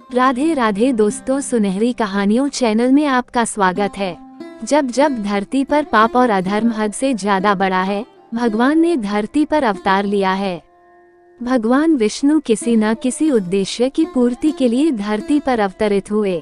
राधे राधे दोस्तों, सुनहरी कहानियों चैनल में आपका स्वागत है। जब जब धरती पर पाप और अधर्म हद से ज्यादा बढ़ा है, भगवान ने धरती पर अवतार लिया है। भगवान विष्णु किसी न किसी उद्देश्य की पूर्ति के लिए धरती पर अवतरित हुए।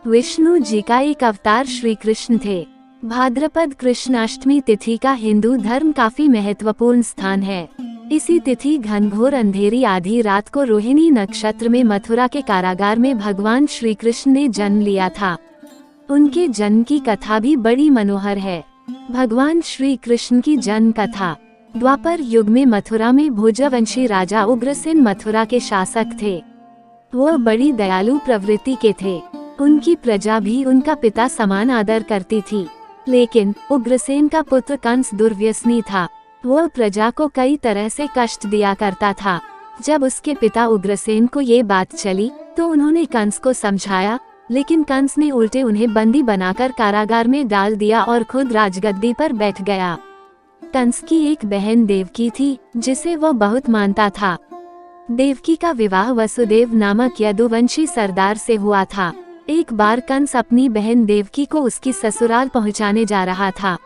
विष्णु जी का एक अवतार श्री कृष्ण थे। भाद्रपद कृष्ण अष्टमी तिथि का हिंदू धर्म काफी महत्वपूर्ण स्थान है। इसी तिथि घनघोर अंधेरी आधी रात को रोहिणी नक्षत्र में मथुरा के कारागार में भगवान श्री कृष्ण ने जन्म लिया था। उनके जन्म की कथा भी बड़ी मनोहर है। भगवान श्री कृष्ण की जन्म कथा। द्वापर युग में मथुरा में भोजवंशी राजा उग्रसेन मथुरा के शासक थे। वो बड़ी दयालु प्रवृत्ति के थे। उनकी प्रजा भी उनका पिता समान आदर करती थी। लेकिन उग्रसेन का पुत्र कंस दुर्व्यसनी था। वो प्रजा को कई तरह से कष्ट दिया करता था। जब उसके पिता उग्रसेन को ये बात चली तो उन्होंने कंस को समझाया, लेकिन कंस ने उल्टे उन्हें बंदी बनाकर कारागार में डाल दिया और खुद राजगद्दी पर बैठ गया। कंस की एक बहन देवकी थी, जिसे वो बहुत मानता था। देवकी का विवाह वसुदेव नामक यदुवंशी सरदार से हुआ था। एक बार कंस अपनी बहन देवकी को उसकी ससुराल पहुंचाने जा रहा था।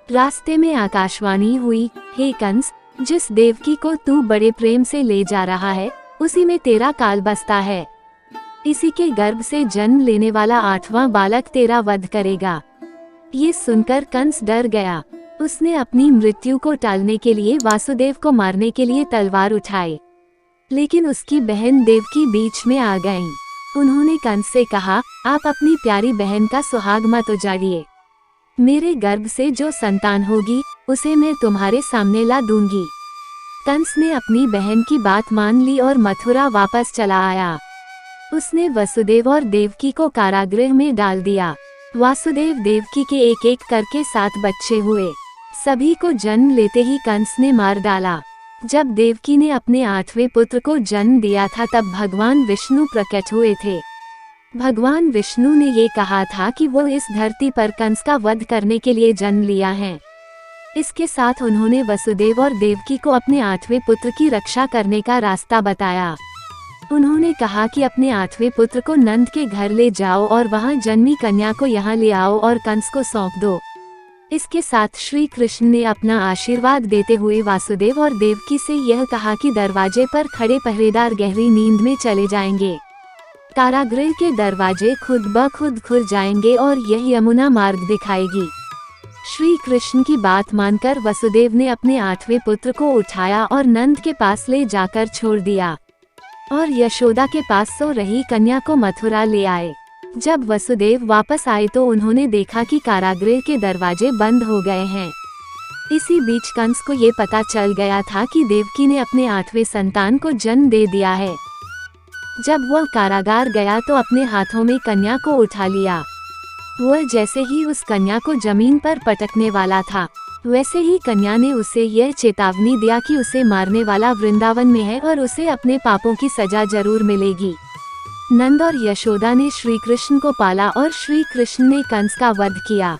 रास्ते में आकाशवाणी हुई, हे कंस, जिस देवकी को तू बड़े प्रेम से ले जा रहा है, उसी में तेरा काल बसता है। इसी के गर्भ से जन्म लेने वाला 8वां बालक तेरा वध करेगा। ये सुनकर कंस डर गया। उसने अपनी मृत्यु को टालने के लिए वासुदेव को मारने के लिए तलवार उठाई, लेकिन उसकी बहन देवकी बीच में आ गईं। उन्होंने कंस से कहा, आप अपनी प्यारी बहन का सुहाग मत उजाड़िए। मेरे गर्भ से जो संतान होगी उसे मैं तुम्हारे सामने ला दूंगी। कंस ने अपनी बहन की बात मान ली और मथुरा वापस चला आया। उसने वसुदेव और देवकी को कारागृह में डाल दिया। वासुदेव देवकी के एक एक करके 7 बच्चे हुए। सभी को जन्म लेते ही कंस ने मार डाला। जब देवकी ने अपने 8वें पुत्र को जन्म दिया था, तब भगवान विष्णु प्रकट हुए थे। भगवान विष्णु ने ये कहा था कि वो इस धरती पर कंस का वध करने के लिए जन्म लिया है। इसके साथ उन्होंने वसुदेव और देवकी को अपने 8वें पुत्र की रक्षा करने का रास्ता बताया। उन्होंने कहा कि अपने 8वें पुत्र को नंद के घर ले जाओ और वहां जन्मी कन्या को यहाँ ले आओ और कंस को सौंप दो। इसके साथ श्री कृष्ण ने अपना आशीर्वाद देते हुए वासुदेव और देवकी से यह कहा कि दरवाजे पर खड़े पहरेदार गहरी नींद में चले जाएंगे। कारागृह के दरवाजे खुद ब खुद खुल जाएंगे और यह यमुना मार्ग दिखाएगी। श्री कृष्ण की बात मानकर वसुदेव ने अपने 8वें पुत्र को उठाया और नंद के पास ले जाकर छोड़ दिया और यशोदा के पास सो रही कन्या को मथुरा ले आए। जब वसुदेव वापस आए तो उन्होंने देखा कि कारागृह के दरवाजे बंद हो गए हैं। इसी बीच कंस को ये पता चल गया था कि देवकी ने अपने 8वें संतान को जन्म दे दिया है। जब वह कारागार गया तो अपने हाथों में कन्या को उठा लिया। वह जैसे ही उस कन्या को जमीन पर पटकने वाला था, वैसे ही कन्या ने उसे यह चेतावनी दिया कि उसे मारने वाला वृंदावन में है और उसे अपने पापों की सजा जरूर मिलेगी। नंद और यशोदा ने श्री कृष्ण को पाला और श्री कृष्ण ने कंस का वध किया।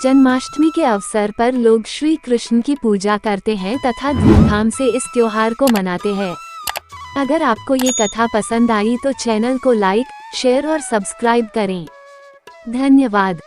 जन्माष्टमी के अवसर पर लोग श्री कृष्ण की पूजा करते हैं तथा धूमधाम से इस त्योहार को मनाते हैं। अगर आपको ये कथा पसंद आई तो चैनल को लाइक, शेयर और सब्सक्राइब करें। धन्यवाद।